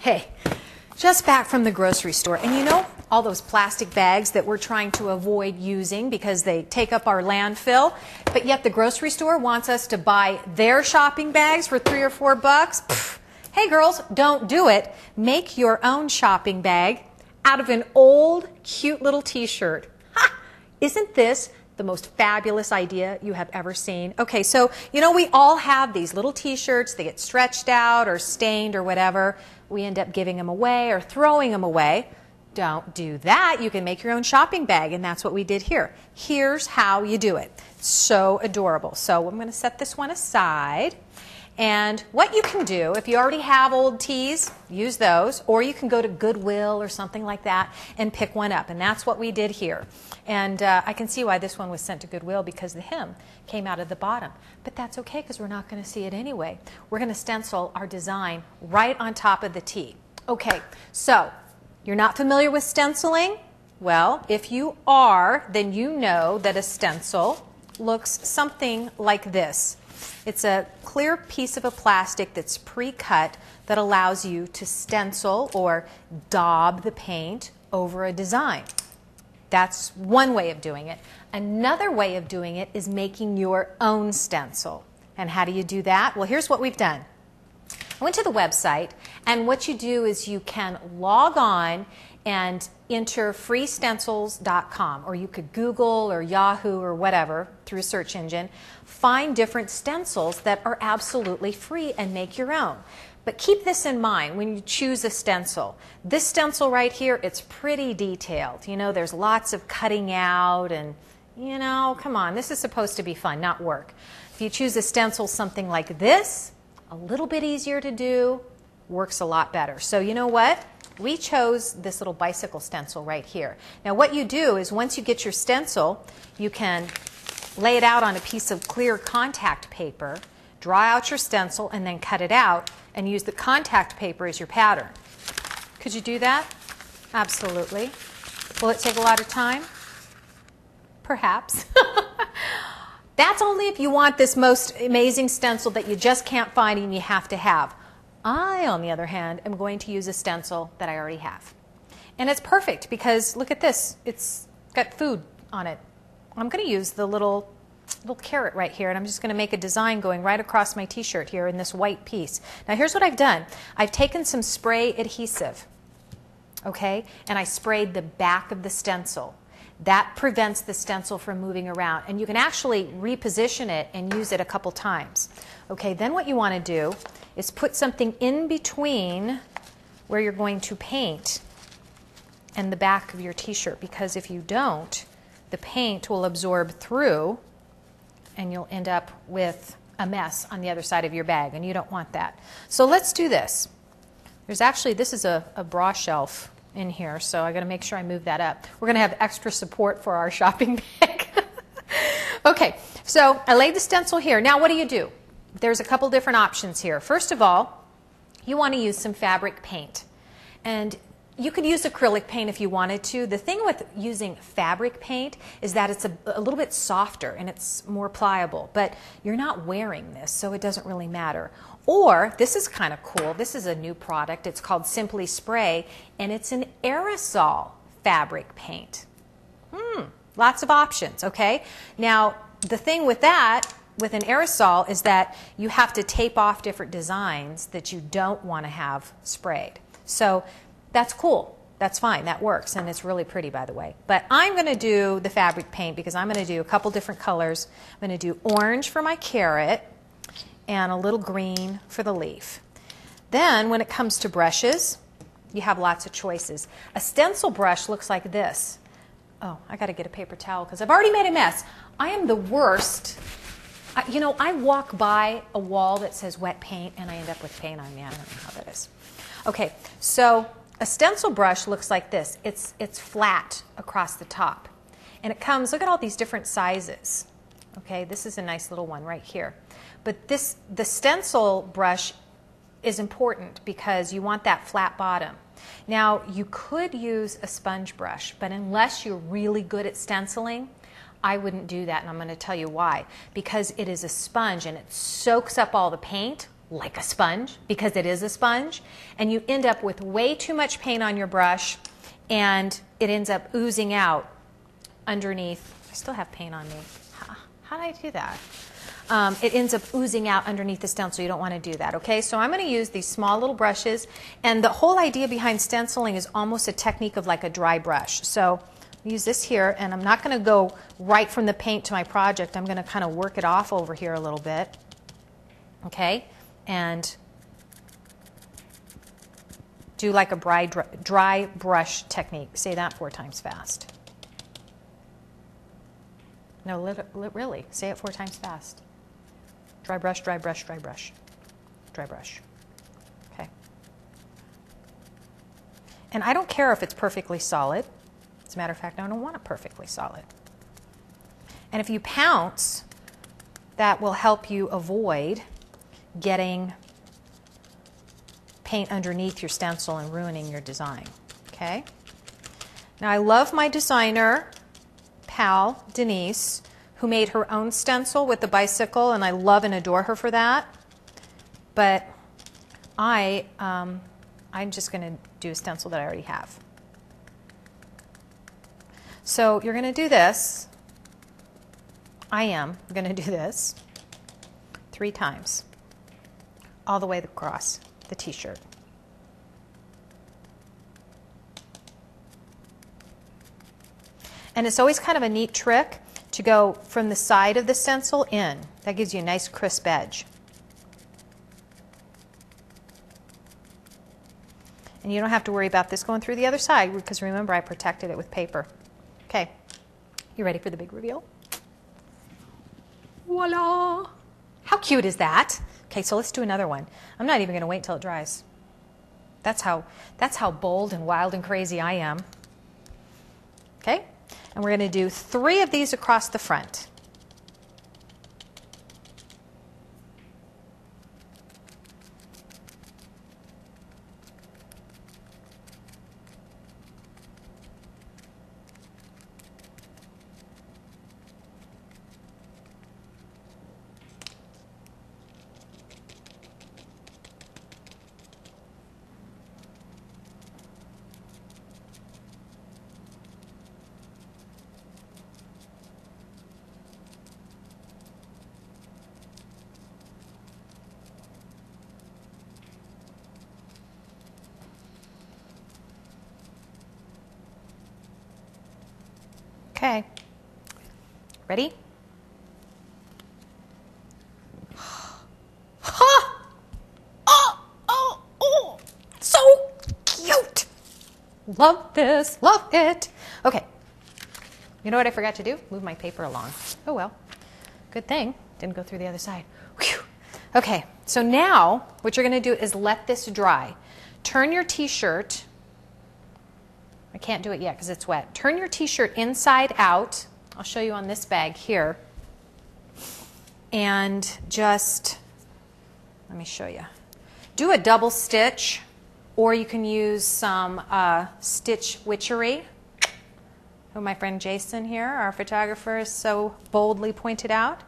Hey, just back from the grocery store, and you know all those plastic bags that we're trying to avoid using because they take up our landfill, but yet the grocery store wants us to buy their shopping bags for $3 or $4? Pfft. Hey girls, don't do it. Make your own shopping bag out of an old, cute little t-shirt. Ha! Isn't this the most fabulous idea you have ever seen? Okay, so you know we all have these little t-shirts. They get stretched out or stained or whatever. We end up giving them away or throwing them away. Don't do that. You can make your own shopping bag, and that's what we did here. Here's how you do it. So adorable. So I'm going to set this one aside. And what you can do, if you already have old tees, use those, or you can go to Goodwill or something like that and pick one up. And that's what we did here. And I can see why this one was sent to Goodwill, because the hem came out of the bottom. But that's okay, because we're not going to see it anyway. We're going to stencil our design right on top of the tee. Okay, so you're not familiar with stenciling? Well, if you are, then you know that a stencil looks something like this. It's a clear piece of a plastic that's pre-cut that allows you to stencil or daub the paint over a design. That's one way of doing it. Another way of doing it is making your own stencil. And how do you do that? Well, here's what we've done. I went to the website, and what you do is you can log on and enter freestencils.com, or you could Google or Yahoo or whatever through a search engine, find different stencils that are absolutely free and make your own. But keep this in mind when you choose a stencil. This stencil right here, it's pretty detailed. You know, there's lots of cutting out and, you know, come on, this is supposed to be fun, not work. If you choose a stencil something like this, a little bit easier to do, works a lot better. So you know what? We chose this little bicycle stencil right here. Now what you do is once you get your stencil, you can lay it out on a piece of clear contact paper, draw out your stencil, and then cut it out and use the contact paper as your pattern. Could you do that? Absolutely. Will it take a lot of time? Perhaps. That's only if you want this most amazing stencil that you just can't find and you have to have. I, on the other hand, am going to use a stencil that I already have. And it's perfect because look at this. It's got food on it. I'm going to use the little carrot right here, and I'm just going to make a design going right across my t-shirt here in this white piece. Now here's what I've done. I've taken some spray adhesive, okay, and I sprayed the back of the stencil. That prevents the stencil from moving around, and you can actually reposition it and use it a couple times. Okay, then what you want to do is put something in between where you're going to paint and the back of your t-shirt, because if you don't, the paint will absorb through and you'll end up with a mess on the other side of your bag, and you don't want that. So let's do this. There's actually, this is a bra shelf in here, so I got to make sure I move that up. We're going to have extra support for our shopping bag. Okay, so I laid the stencil here. Now what do? There's a couple different options here. First of all, you want to use some fabric paint. And you could use acrylic paint if you wanted to. The thing with using fabric paint is that it's a little bit softer and it's more pliable, but you're not wearing this, so it doesn't really matter. Or, this is kind of cool, this is a new product, it's called Simply Spray, and it's an aerosol fabric paint. Lots of options, okay? Now, the thing with that, with an aerosol, is that you have to tape off different designs that you don't want to have sprayed. So, that's cool. That's fine. That works. And it's really pretty, by the way. But I'm going to do the fabric paint because I'm going to do a couple different colors. I'm going to do orange for my carrot and a little green for the leaf. Then, when it comes to brushes, you have lots of choices. A stencil brush looks like this. Oh, I got to get a paper towel because I've already made a mess. I am the worst. You know, I walk by a wall that says wet paint and I end up with paint on me. I don't know how that is. Okay, so a stencil brush looks like this. It's flat across the top. And it comes, look at all these different sizes. Okay, this is a nice little one right here. But the stencil brush is important because you want that flat bottom. Now, you could use a sponge brush, but unless you're really good at stenciling, I wouldn't do that, and I'm going to tell you why. Because it is a sponge and it soaks up all the paint like a sponge, because it is a sponge, and you end up with way too much paint on your brush, and it ends up oozing out underneath. I still have paint on me. How did I do that? It ends up oozing out underneath the stencil. You don't want to do that, okay? So I'm going to use these small little brushes, and the whole idea behind stenciling is almost a technique of like a dry brush. So use this here, and I'm not going to go right from the paint to my project. I'm going to kind of work it off over here a little bit, okay? And do like a dry brush technique. Say that 4 times fast. No, really, say it 4 times fast. Dry brush, dry brush, dry brush, dry brush. Okay. And I don't care if it's perfectly solid. As a matter of fact, I don't want it perfectly solid. And if you pounce, that will help you avoid getting paint underneath your stencil and ruining your design. Okay? Now I love my designer pal, Denise, who made her own stencil with the bicycle, and I love and adore her for that. But I'm just going to do a stencil that I already have. So you're going to do this. I am going to do this 3 times, all the way across the t-shirt. And it's always kind of a neat trick to go from the side of the stencil in. That gives you a nice crisp edge. And you don't have to worry about this going through the other side, because remember, I protected it with paper. Okay, you ready for the big reveal? Voila! How cute is that? Okay, so let's do another one. I'm not even going to wait until it dries. That's how bold and wild and crazy I am. Okay? And we're going to do 3 of these across the front. Okay, ready? Ha! Oh, so cute! Love this, love it. Okay, you know what I forgot to do? Move my paper along. Oh well, good thing. Didn't go through the other side. Whew. Okay, so now what you're gonna do is let this dry. Turn your t-shirt. I can't do it yet because it's wet. Turn your t-shirt inside out. I'll show you on this bag here. And just, let me show you. Do a double stitch, or you can use some stitch witchery, who my friend Jason here, our photographer, has so boldly pointed out.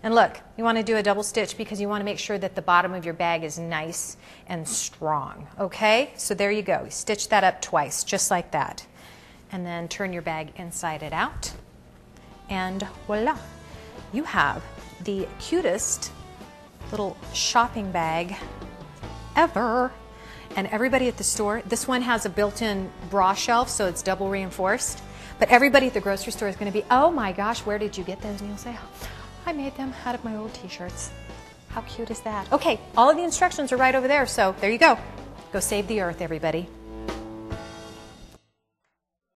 And look, you want to do a double stitch because you want to make sure that the bottom of your bag is nice and strong. Okay? So there you go. You stitch that up twice, just like that. And then turn your bag inside it out. And voila. You have the cutest little shopping bag ever. And everybody at the store, this one has a built-in bra shelf, so it's double reinforced. But everybody at the grocery store is going to be, oh my gosh, where did you get those? And you'll say, I made them out of my old t-shirts. How cute is that? Okay, all of the instructions are right over there, so there you go. Go save the earth, everybody.